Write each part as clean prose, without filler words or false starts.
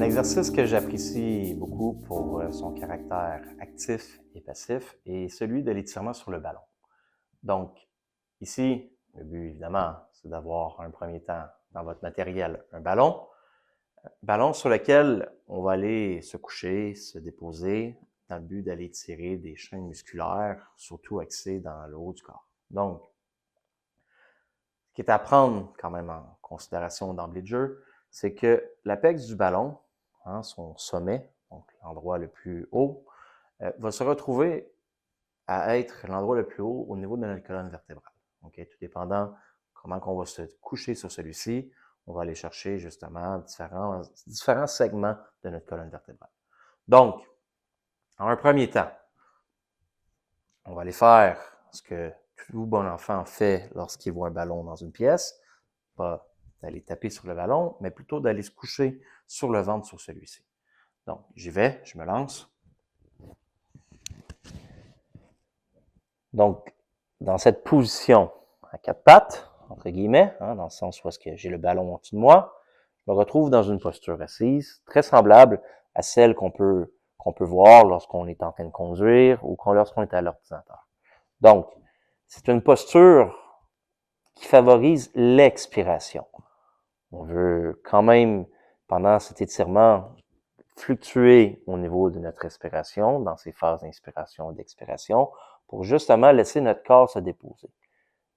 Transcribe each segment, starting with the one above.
exercice que j'apprécie beaucoup pour son caractère actif et passif est celui de l'étirement sur le ballon. Donc, ici, le but, évidemment, c'est d'avoir un premier temps dans votre matériel un ballon sur lequel on va aller se coucher, se déposer, dans le but d'aller tirer des chaînes musculaires, surtout axées dans le haut du corps. Donc, ce qui est à prendre quand même en considération d'emblée de jeu, c'est que l'apex du ballon, son sommet, donc l'endroit le plus haut, va se retrouver à être l'endroit le plus haut au niveau de notre colonne vertébrale. Okay? Tout dépendant comment on va se coucher sur celui-ci, on va aller chercher justement différents segments de notre colonne vertébrale. Donc, en un premier temps, on va aller faire ce que tout bon enfant fait lorsqu'il voit un ballon dans une pièce, pas d'aller taper sur le ballon, mais plutôt d'aller se coucher sur le ventre sur celui-ci. Donc, j'y vais, je me lance. Donc, dans cette position à quatre pattes, entre guillemets, dans le sens où est-ce que j'ai le ballon en dessous de moi, je me retrouve dans une posture assise, très semblable à celle qu'on peut voir lorsqu'on est en train de conduire ou lorsqu'on est à l'ordinateur. Donc, c'est une posture qui favorise l'expiration. On veut quand même, pendant cet étirement, fluctuer au niveau de notre respiration, dans ces phases d'inspiration et d'expiration, pour justement laisser notre corps se déposer.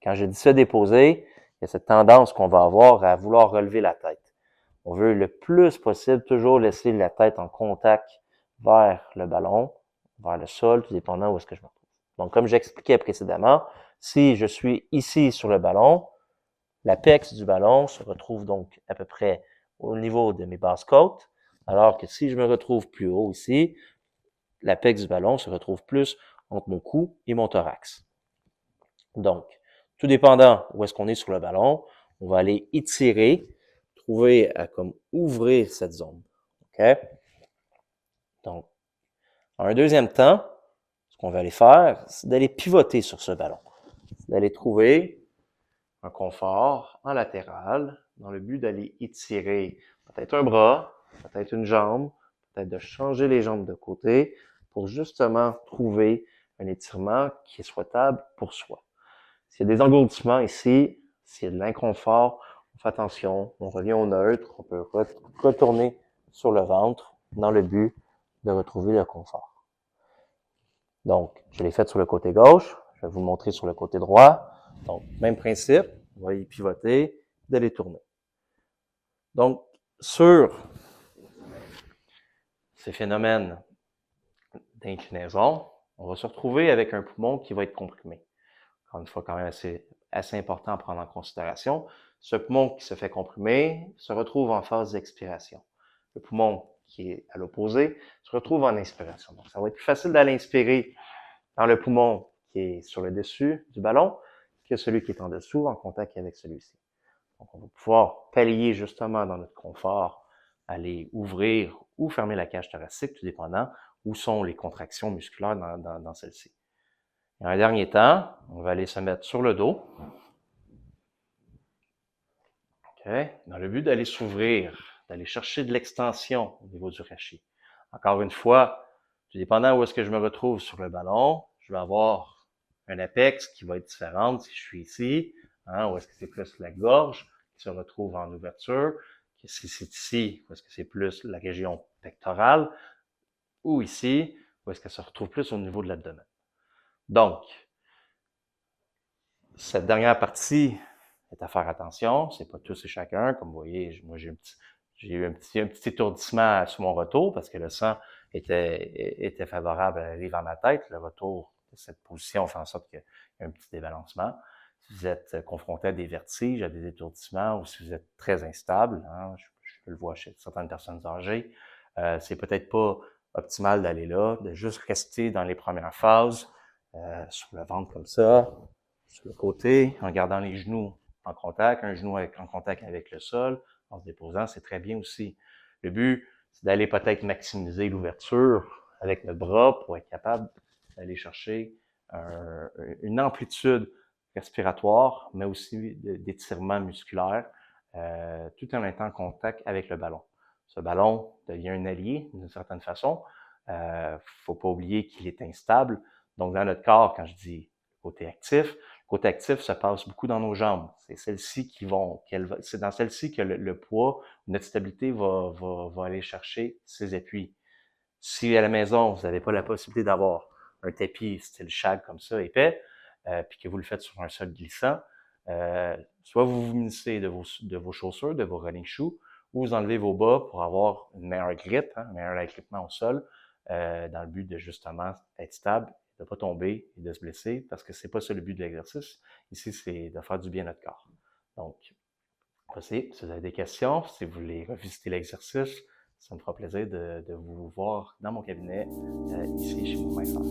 Quand je dis se déposer, il y a cette tendance qu'on va avoir à vouloir relever la tête. On veut le plus possible toujours laisser la tête en contact vers le ballon, vers le sol, tout dépendant où est-ce que je me trouve. Donc, comme j'expliquais précédemment, si je suis ici sur le ballon, l'apex du ballon se retrouve donc à peu près au niveau de mes basses côtes, alors que si je me retrouve plus haut ici, l'apex du ballon se retrouve plus entre mon cou et mon thorax. Donc, tout dépendant où est-ce qu'on est sur le ballon, on va aller étirer, trouver à comme ouvrir cette zone. OK? Donc, en un deuxième temps, ce qu'on va aller faire, c'est d'aller pivoter sur ce ballon. C'est d'aller trouver un confort en latéral dans le but d'aller étirer peut-être un bras, peut-être une jambe, peut-être de changer les jambes de côté pour justement trouver un étirement qui est souhaitable pour soi. S'il y a des engourdissements ici, s'il y a de l'inconfort, on fait attention, on revient au neutre, on peut retourner sur le ventre dans le but de retrouver le confort. Donc, je l'ai fait sur le côté gauche, je vais vous le montrer sur le côté droit. Donc, même principe, on va y pivoter, d'aller tourner. Donc, sur ces phénomènes d'inclinaison, on va se retrouver avec un poumon qui va être comprimé. Encore une fois, quand même assez important à prendre en considération. Ce poumon qui se fait comprimer se retrouve en phase d'expiration. Le poumon qui est à l'opposé se retrouve en inspiration. Donc, ça va être plus facile d'aller inspirer dans le poumon qui est sur le dessus du ballon que celui qui est en dessous en contact avec celui-ci. Donc, on va pouvoir pallier justement dans notre confort, aller ouvrir ou fermer la cage thoracique, tout dépendant où sont les contractions musculaires dans celle-ci. Et en un dernier temps, on va aller se mettre sur le dos. Okay. Dans le but d'aller s'ouvrir, d'aller chercher de l'extension au niveau du rachis. Encore une fois, tout dépendant où est-ce que je me retrouve sur le ballon, je vais avoir un apex qui va être différent si je suis ici, où est-ce que c'est plus la gorge qui se retrouve en ouverture, si c'est ici, où est-ce que c'est plus la région pectorale, ou ici, où est-ce qu'elle se retrouve plus au niveau de l'abdomen. Donc, cette dernière partie est à faire attention, c'est pas tous et chacun. Comme vous voyez, moi j'ai eu un petit étourdissement sur mon retour parce que le sang était favorable à l'arrivée à ma tête. Le retour de cette position fait en sorte qu'il y a un petit débalancement. Si vous êtes confronté à des vertiges, à des étourdissements, ou si vous êtes très instable, je le vois chez certaines personnes âgées, c'est peut-être pas optimal d'aller là, de juste rester dans les premières phases, sur le ventre comme ça, sur le côté, en gardant les genoux en contact, un genou en contact avec le sol, en se déposant, c'est très bien aussi. Le but, c'est d'aller peut-être maximiser l'ouverture avec notre bras pour être capable d'aller chercher une amplitude respiratoire, mais aussi d'étirement musculaire, tout en étant en contact avec le ballon. Ce ballon devient un allié d'une certaine façon. Faut pas oublier qu'il est instable. Donc, dans notre corps, quand je dis côté actif, le côté actif se passe beaucoup dans nos jambes. C'est celles-ci c'est dans celles-ci que le poids, notre stabilité va aller chercher ses appuis. Si à la maison, vous n'avez pas la possibilité d'avoir un tapis style shag comme ça, épais, puis que vous le faites sur un sol glissant, soit vous vous munissez de vos chaussures, de vos running shoes, ou vous enlevez vos bas pour avoir une meilleure grip, un meilleur agrippement au sol, dans le but de justement être stable, de ne pas tomber et de se blesser, parce que c'est pas ça le but de l'exercice. Ici, c'est de faire du bien à notre corps. Donc, si vous avez des questions, si vous voulez revisiter l'exercice, ça me fera plaisir de vous voir dans mon cabinet, ici chez Mouvement FR.